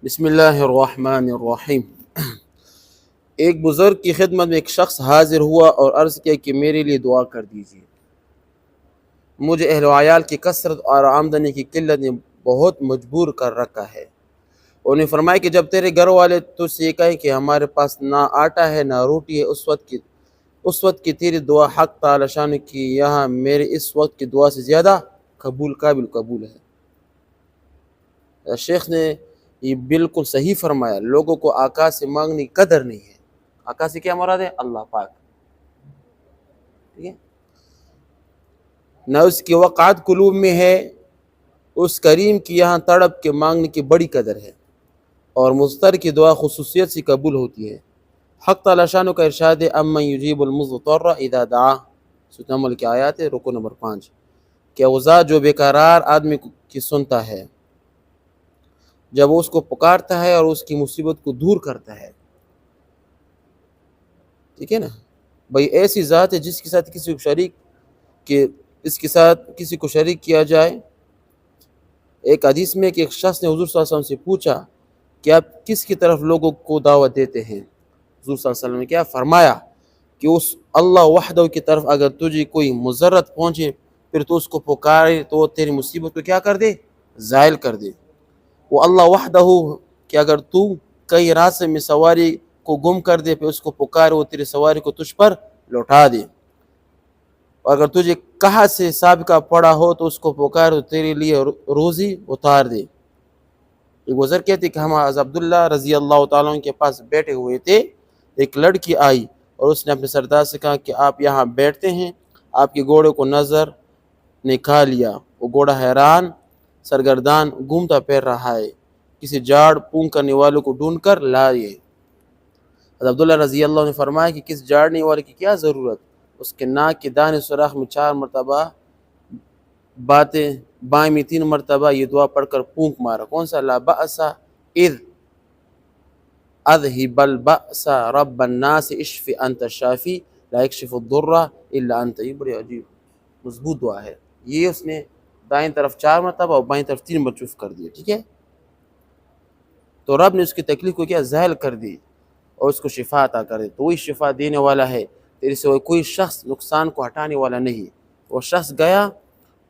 بسم اللہ الرحمن الرحیم۔ ایک بزرگ کی خدمت میں ایک شخص حاضر ہوا اور عرض کیا کہ میرے لیے دعا کر دیجیے، مجھے اہل و عیال کی کثرت اور آمدنی کی قلت نے بہت مجبور کر رکھا ہے۔ انہوں نے فرمایا کہ جب تیرے گھر والے تجھ سے یہ کہیں کہ ہمارے پاس نہ آٹا ہے نہ روٹی ہے، اس وقت کی تیری دعا حق تعالی شان کی یہاں میرے اس وقت کی دعا سے زیادہ قابل قبول ہے۔ شیخ نے یہ بالکل صحیح فرمایا، لوگوں کو آقا سے مانگنے کی قدر نہیں ہے۔ آقا سے کیا مراد ہے؟ اللہ پاک، ٹھیک ہے؟ نہ اس کی وقعت قلوب میں ہے، اس کریم کی یہاں تڑپ کے مانگنے کی بڑی قدر ہے، اور مضطر کی دعا خصوصیت سے قبول ہوتی ہے۔ حق تعالی شانہ کا ارشاد ہے امن یجیب المضطر اذا دعا، سورۃ نمل کی آیات ہے، رکو نمبر 5، کہ وہ ذات جو بے قرار آدمی کی سنتا ہے جب وہ اس کو پکارتا ہے اور اس کی مصیبت کو دور کرتا ہے۔ ٹھیک ہے نا بھائی، ایسی ذات ہے جس کے ساتھ کسی کو شریک کیا جائے۔ ایک حدیث میں کہ ایک شخص نے حضور صلی اللہ علیہ وسلم سے پوچھا کہ آپ کس کی طرف لوگوں کو دعوت دیتے ہیں؟ حضور صلی اللہ علیہ وسلم نے کیا فرمایا کہ اس اللہ وحدہ کی طرف اگر تجھے کوئی مضرت پہنچے پھر تو اس کو پکارے تو وہ تیری مصیبت کو کیا کر دے؟ زائل کر دے۔ وہ اللہ وحدہ کہ اگر تو کئی راستے میں سواری کو گم کر دے پھر اس کو پکارے وہ تیری سواری کو تجھ پر لوٹا دے۔ اور اگر تجھے کہاں سے سابقہ پڑا ہو تو اس کو پکارے تو تیرے لیے روزی اتار دے۔ ایک بزرگ کہتے کہ ہم عبداللہ رضی اللہ تعالیٰ عنہ کے پاس بیٹھے ہوئے تھے، ایک لڑکی آئی اور اس نے اپنے سردار سے کہا کہ آپ یہاں بیٹھتے ہیں، آپ کے گھوڑے کو نظر نے کھا لیا، وہ گھوڑا حیران سرگردان گھومتا پھر رہا ہے، کسی جھاڑ پھونک کرنے والوں کو ڈھونڈ کر لائے۔ عبداللہ رضی اللہ عنہ نے فرمایا کہ کس جھاڑنے والے کی کیا ضرورت؟ اس کے ناک کے دانے سوراخ میں 4 مرتبہ بائیں میں 3 مرتبہ یہ دعا پڑھ کر پھونک مارا۔ کون سا؟ لا بأس اذ اذهب البأس رب الناس اشف انت الشافی لا یکشف الضر الا انت۔ یہ بڑی عجیب مضبوط دعا ہے۔ یہ اس نے دائیں طرف 4 مرتبہ اور بائیں طرف 3 مرتبہ کر دیا، ٹھیک ہے؟ تو رب نے اس کی تکلیف کو کیا؟ زائل کر دی اور اس کو شفا عطا کر دی۔ تو وہی شفا دینے والا ہے، تیرے سے کوئی شخص نقصان کو ہٹانے والا نہیں۔ وہ شخص گیا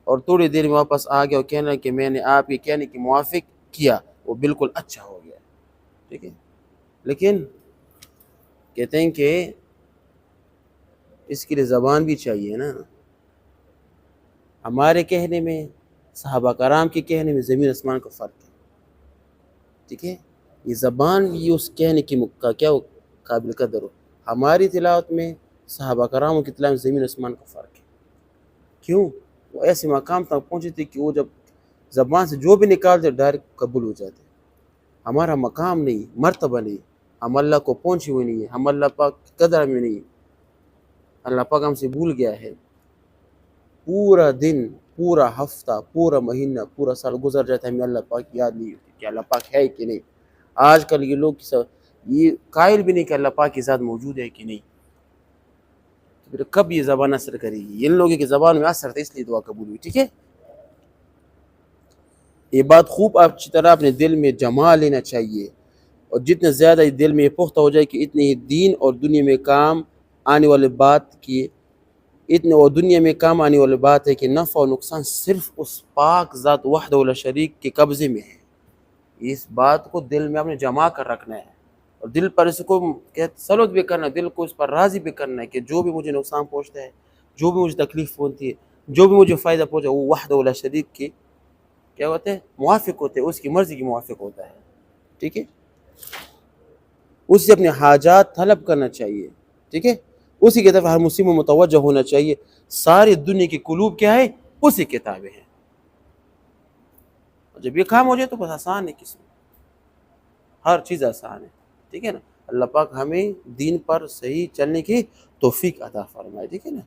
اور تھوڑی دیر میں واپس آ گیا اور کہنا کہ میں نے آپ کے کہنے کے موافق کیا، وہ بالکل اچھا ہو گیا، ٹھیک ہے؟ لیکن کہتے ہیں کہ اس کے لیے زبان بھی چاہیے نا۔ ہمارے کہنے میں صحابہ کرام کے کہنے میں زمین آسمان کا فرق ہے، ٹھیک ہے؟ یہ زبان بھی اس کہنے کی کیا قابل قدر ہو۔ ہماری تلاوت میں صحابہ کرام کی تلاوت میں زمین آسمان کا فرق ہے۔ کیوں؟ وہ ایسے مقام تک پہنچے تھے کہ وہ جب زبان سے جو بھی نکالتے ڈائریکٹ قبول ہو جاتے۔ ہمارا مقام نہیں، مرتبہ نہیں، ہم اللہ کو پہنچے ہوئے نہیں ہیں، ہم اللہ پاک کی قدر میں نہیں، اللہ پاک ہم سے بھول گیا ہے۔ پورا دن، پورا ہفتہ، پورا مہینہ، پورا سال گزر جاتا ہے، ہمیں اللہ پاک کی یاد نہیں ہوتی کہ اللہ پاک ہے کہ نہیں۔ آج کل یہ لوگ یہ قائل بھی نہیں کہ اللہ پاک کی ذات موجود ہے کہ نہیں، تو پھر کب یہ زبان اثر کرے گی؟ ان لوگوں کی زبان میں اثر تھا اس لیے دعا قبول ہوئی، ٹھیک ہے؟ یہ بات خوب اچھی طرح اپنے دل میں جما لینا چاہیے، اور جتنے زیادہ دل میں یہ پختہ ہو جائے کہ اتنی ہی دین اور دنیا میں کام آنے والے بات ہے کہ نفع و نقصان صرف اس پاک ذات وحدہ لا شریک کے قبضے میں ہے۔ اس بات کو دل میں اپنے جما کر رکھنا ہے، اور دل پر اس کو تسلط بھی کرنا ہے، دل کو اس پر راضی بھی کرنا ہے کہ جو بھی مجھے نقصان پہنچتا ہے، جو بھی مجھے تکلیف پہنچتی ہے، جو بھی مجھے فائدہ پہنچا وہ وحدہ لا شریک کے کیا ہوتا ہے؟ موافق ہوتے ہیں، اس کی مرضی کی موافق ہوتا ہے، ٹھیک ہے؟ اس سے اپنے حاجات طلب کرنا چاہیے، ٹھیک ہے؟ اسی کی طرف ہر مسلم میں متوجہ ہونا چاہیے۔ ساری دنیا کی قلوب کیا ہے؟ اسی کتابیں ہیں۔ جب یہ کام ہو جائے تو بس آسان ہے، کس میں ہر چیز آسان ہے، ٹھیک ہے نا؟ اللہ پاک ہمیں دین پر صحیح چلنے کی توفیق عطا فرمائے، ٹھیک ہے نا؟